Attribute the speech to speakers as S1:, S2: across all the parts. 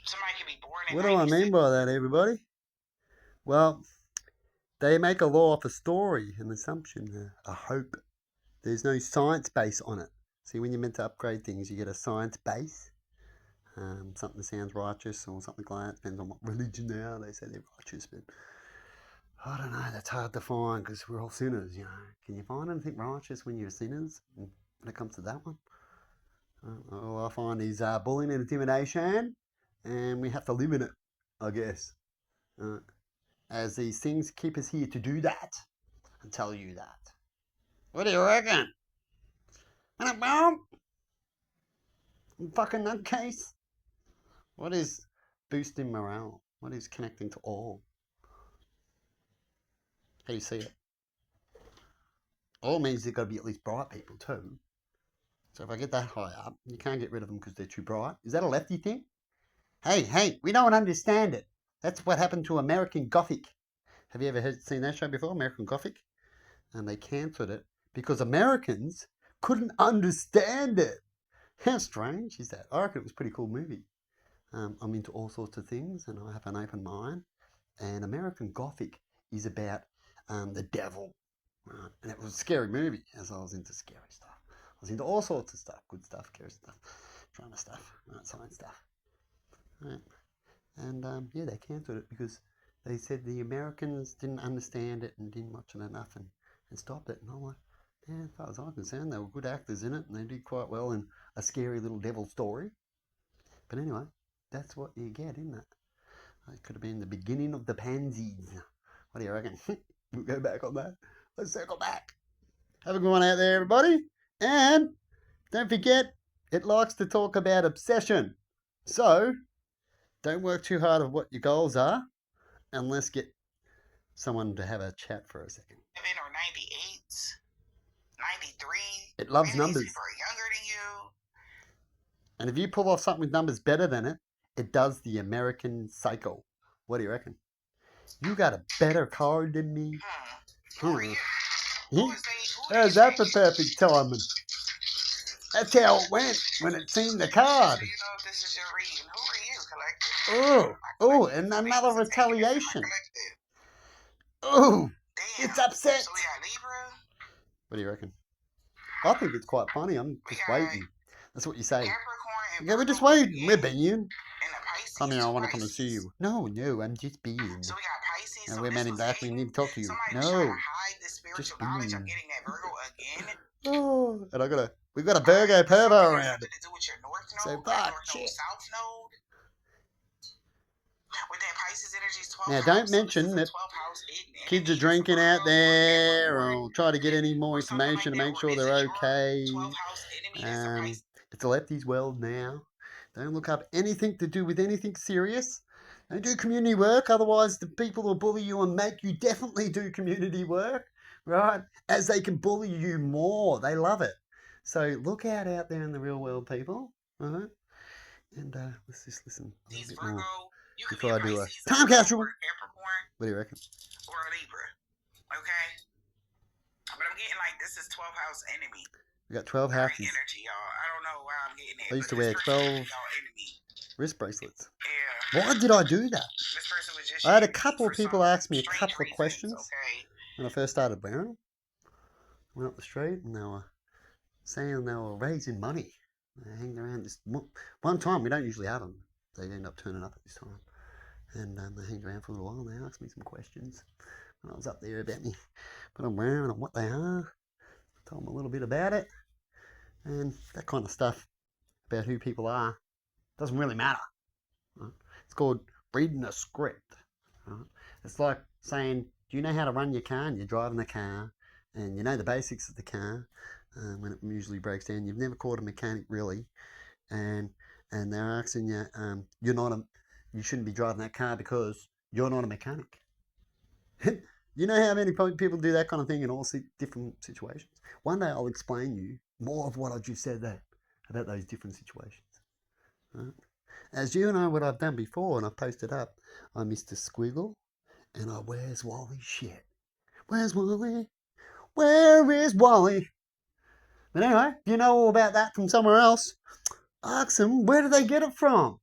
S1: Somebody could be born in
S2: What do I
S1: 96.
S2: mean by that, everybody? Well, they make a law off a story, an assumption, a hope. There's no science base on it. See, when you're meant to upgrade things, you get a science base. Something sounds righteous or something like that. Depends on what religion they are. They say they're righteous, but I don't know. That's hard to find because we're all sinners, you know. Can you find anything righteous when you're sinners? When it comes to that one, all I find is bullying and intimidation, and we have to live in it, I guess. As these things keep us here to do that and tell you that. What do you reckon? Fucking nutcase. What is boosting morale? What is connecting to all? How do you see it? All means there's got to be at least bright people too. So if I get that high up, you can't get rid of them because they're too bright. Is that a lefty thing? Hey, we don't understand it. That's what happened to American Gothic. Have you ever seen that show before, American Gothic? And they cancelled it because Americans couldn't understand it. How strange is that? I reckon it was a pretty cool movie. I'm into all sorts of things and I have an open mind. And American Gothic is about the devil. Right? And it was a scary movie, as I was into scary stuff. I was into all sorts of stuff, good stuff, scary stuff, drama stuff, science stuff. Right? And yeah, they cancelled it because they said the Americans didn't understand it and didn't watch it enough and stopped it. And I'm like, yeah, as far as I'm concerned, they were good actors in it and they did quite well in a scary little devil story. But anyway, that's what you get, isn't it? It could have been the beginning of the pansies. What do you reckon? We'll go back on that. Let's circle back. Have a good one out there, everybody. And don't forget, it likes to talk about obsession. So, don't work too hard on what your goals are, and let's get someone to have a chat for a second.
S1: Or 98, 93.
S2: It loves
S1: Maybe
S2: numbers.
S1: These people are younger than you.
S2: And if you pull off something with numbers better than it, it does the American cycle. What do you reckon? You got a better card than me.
S1: Who are you?
S2: How's that for perfect timing? That's how it went when it seemed the card.
S1: So you know if this is your reading. Who are you, collective?
S2: Oh, and another retaliation. Oh, it's upset.
S1: So we got Libra.
S2: What do you reckon? I think it's quite funny. I'm just waiting. That's what you say. Yeah, we're just waiting. We're being. Come here, I want to come and see you. No, I'm just being.
S1: So we got Pisces.
S2: No, we're men in black. We need to talk to you. No,
S1: just being. I'm getting that Virgo again.
S2: Oh, and we got a Virgo pervo around it. So fuck shit.
S1: With that Pisces energy, 12
S2: now, don't mention that kids are drinking out there or try to get any more information to make sure they're okay. It's a lefties world now. Don't look up anything to do with anything serious. Don't do community work, otherwise the people will bully you and make you definitely do community work, right? As they can bully you more. They love it. So look out there in the real world, people. Right? And let's just listen a little bit more before I do a time capsule. What do you reckon?
S1: Or a Libra. Okay? But I'm getting like this is 12 house enemy.
S2: We got 12 houses.
S1: Energy, y'all. I don't know why I'm getting it.
S2: I used to wear 12 wrist bracelets.
S1: Yeah.
S2: Why did I do that?
S1: This person was just
S2: I had a couple of people ask me a couple of questions when I first started wearing them. I went up the street and they were saying they were raising money. They hanged around this one time. We don't usually have them. They end up turning up at this time. And they hanged around for a little while and they asked me some questions when I was up there about me, what I'm wearing and what they are. I told them a little bit about it. And that kind of stuff about who people are doesn't really matter. Right? It's called reading a script. Right? It's like saying, do you know how to run your car? And you're driving the car and you know the basics of the car. When it usually breaks down, you've never caught a mechanic really, and they're asking you, you shouldn't be driving that car because you're not a mechanic. You know how many people do that kind of thing in all different situations? One day I'll explain you more of what I just said there about those different situations. Right? As you know what I've done before, and I've posted up, I'm Mr. Squiggle, and I where's Wally shit. Where's Wally? Where is Wally? But anyway, if you know all about that from somewhere else, ask them, where do they get it from?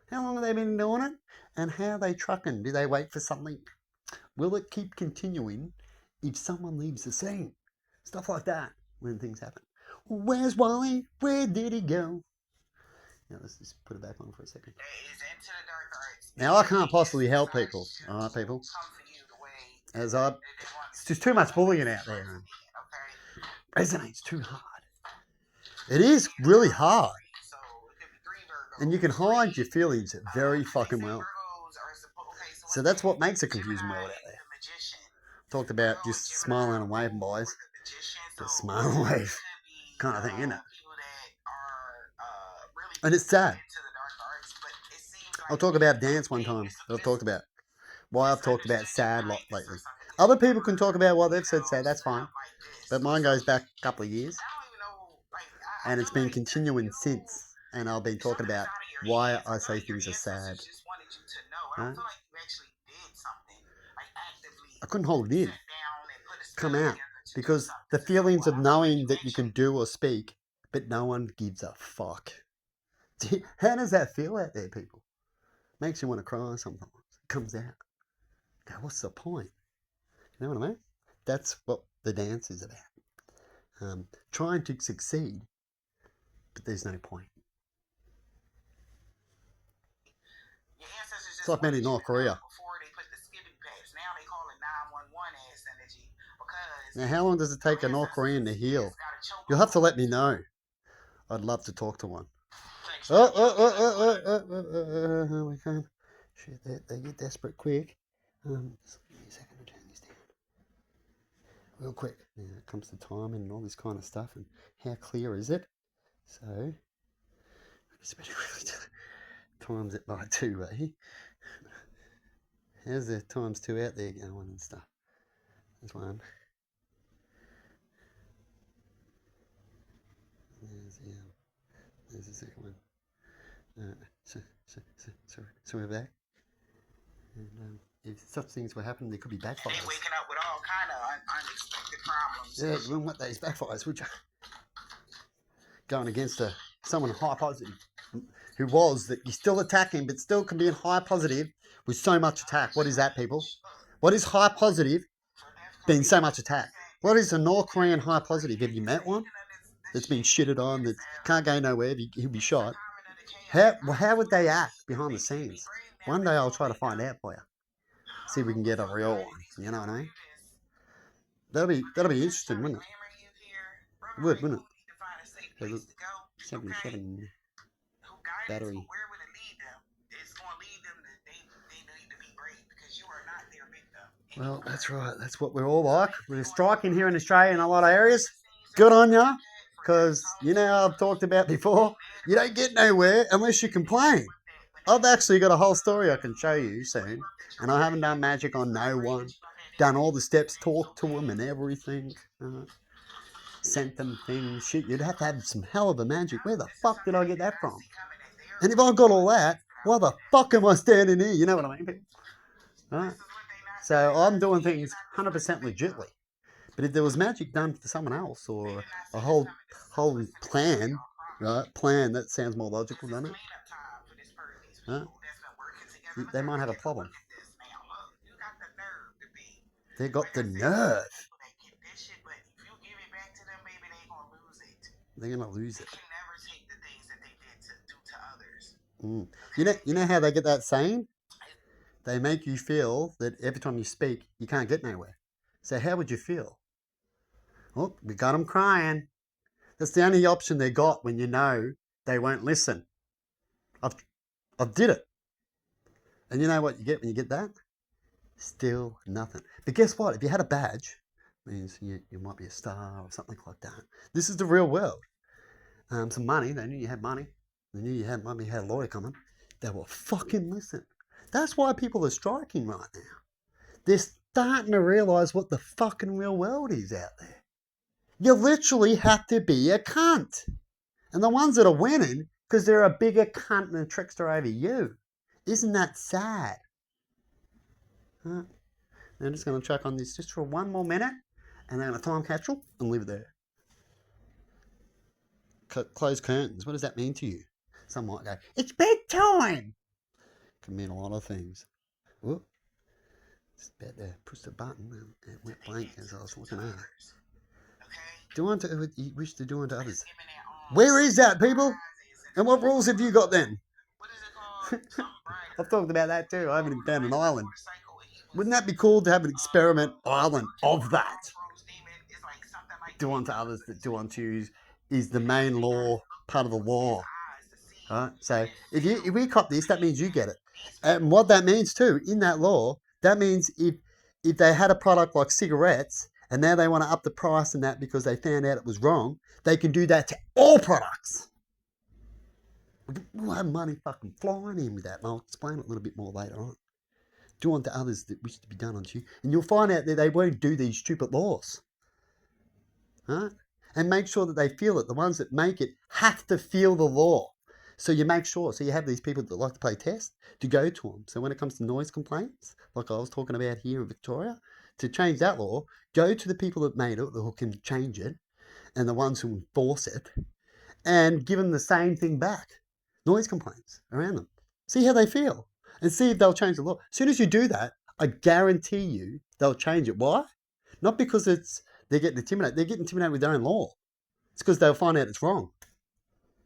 S2: How long have they been doing it? And how are they trucking? Do they wait for something? Will it keep continuing if someone leaves the scene? Stuff like that when things happen. Where's Wally? Where did he go? Now let's just put it back on for a second. Now I can't possibly help people, alright people? It's just too much bullying out there. Man. Resonates too hard. It is really hard. And you can hide your feelings very fucking well. So that's what makes a confusing world out there. Talked about just smiling and waving, boys. Just smile and wave kind of thing, isn't it? And it's sad. I'll talk about dance one time. I've talked about why I've talked about sad a lot lately. Other people can talk about what they've said sad, that's fine. But mine goes back a couple of years. And it's been continuing since. And I've been talking about why I say things are sad. Right? I couldn't hold it in. Come out. Because the feelings of knowing that you can do or speak, but no one gives a fuck. How does that feel out there, people? Makes you want to cry sometimes. It comes out. Now, what's the point? You know what I mean? That's what the dance is about. Trying to succeed, but there's no point. It's like men in North Korea. Now, how long does it take a North Korean to heal? You'll have to let me know. I'd love to talk to one. We can't. Shit, they get desperate quick. Just give me a second to turn this down. Real quick. Now it comes to time and all this kind of stuff, and how clear is it? So, just better times it by 2, eh? How's the times 2 out there going and stuff? There's one. There's the second one. So we're back. And if such things were happening, there could be backfires.
S1: And waking up with all kind of unexpected problems.
S2: Yeah, you wouldn't want those backfires, would you? Going against someone high positive, who was that you're still attacking, but still can be in high positive with so much attack. What is that, people? What is high positive being so much attack? What is a North Korean high positive? Have you met one that's been shitted on, that can't go nowhere, he'll be shot? How would they act behind the scenes? One day I'll try to find out for you. See if we can get a real one. You know what I mean? That'll be interesting, wouldn't it? It would, wouldn't it? Hey, look, 77 battery. Well, that's right. That's what we're all like. We're striking here in Australia in a lot of areas. Good on ya. Because, you know, I've talked about before, you don't get nowhere unless you complain. I've actually got a whole story I can show you soon. And I haven't done magic on no one. Done all the steps, talked to them and everything. Sent them things. Shit, you'd have to have some hell of a magic. Where the fuck did I get that from? And if I got all that, why the fuck am I standing here? You know what I mean? Right? So I'm doing things 100% legitly. But if there was magic done for someone else, or a whole plan, right? Plan, that sounds more logical, doesn't it? Huh? They might have a problem. They got the nerve. They're gonna lose it. You know how they get that saying? They make you feel that every time you speak, you can't get nowhere. So how would you feel? Oh, we got them crying. That's the only option they got when you know they won't listen. I've did it. And you know what you get when you get that? Still nothing. But guess what? If you had a badge, it means you might be a star or something like that. This is the real world. Some money. They knew you had money. They knew you had money. You had a lawyer coming. They will fucking listen. That's why people are striking right now. They're starting to realise what the fucking real world is out there. You literally have to be a cunt. And the ones that are winning, because they're a bigger cunt and a trickster over you. Isn't that sad? Huh? I'm just going to check on this just for 1 more minute. And then a time capsule and leave it there. Close curtains. What does that mean to you? Some might go, it's bedtime. can mean a lot of things. Whoop. Just about to push the button and it went blank as I was looking at it. Do unto who you wish to do unto others. Where is that, people? And what rules have you got then? I've talked about that too. I haven't even found an island. Wouldn't that be cool to have an experiment island of that? Do unto others that do unto you is the main law, part of the law. Right? So if we cop this, that means you get it. And what that means too, in that law, that means if they had a product like cigarettes and now they want to up the price and that because they found out it was wrong, they can do that to all products. We'll have money fucking flying in with that, and I'll explain it a little bit more later on. Do unto others that wish to be done unto you, and you'll find out that they won't do these stupid laws. Huh? And make sure that they feel it. The ones that make it have to feel the law. So you make sure. So you have these people that like to play test to go to them. So when it comes to noise complaints, like I was talking about here in Victoria, to change that law, go to the people that made it, who can change it, and the ones who enforce it, and give them the same thing back. Noise complaints around them. See how they feel and see if they'll change the law. As soon as you do that, I guarantee you they'll change it. Why? Not because they're getting intimidated. They're getting intimidated with their own law. It's because they'll find out it's wrong.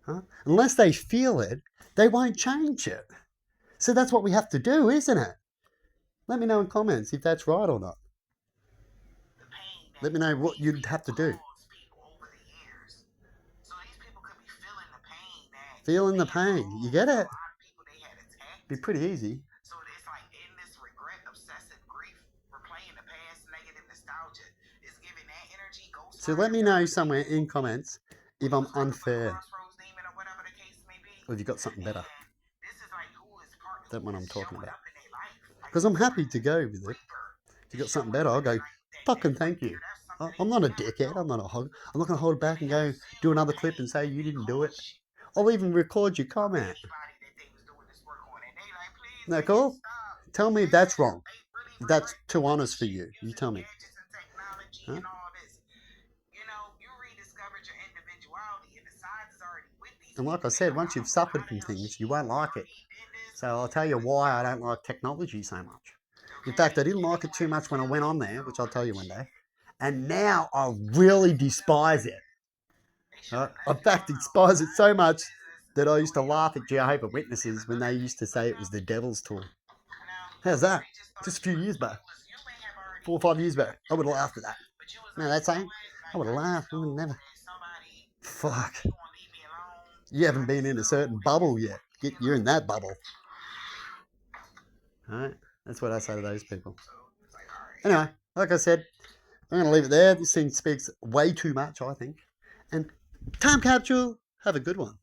S2: Huh? Unless they feel it, they won't change it. So that's what we have to do, isn't it? Let me know in comments if that's right or not. Let me know what you'd have to do. Feeling the pain. You get it? Be pretty easy.
S1: So it's like in this regret, obsessive grief, replaying the past, negative nostalgia is giving that energy.
S2: So let me know somewhere in comments if I'm unfair. Or if you've got something better than what I'm talking about. Because I'm happy to go with it. If you've got something better, I'll go, fucking thank you. I'm not a dickhead. I'm not a hog. I'm not going to hold back and go do another clip and say you didn't do it. I'll even record your comment. Isn't that cool? Tell me if that's wrong. If that's too honest for you. You tell me. Huh? And like I said, once you've suffered from things, you won't like it. So I'll tell you why I don't like technology so much. In fact, I didn't like it too much when I went on there, which I'll tell you one day. And now I really despise it. In fact, despise it so much that I used to laugh at Jehovah's Witnesses when they used to say it was the devil's tool. How's that? Just a few years back. 4 or 5 years back. I would have laughed at that. You know that saying? I would have laughed. I would never. Fuck. You haven't been in a certain bubble yet. You're in that bubble. Alright? That's what I say to those people. Anyway, like I said, I'm going to leave it there. This thing speaks way too much, I think. And time capsule, have a good one.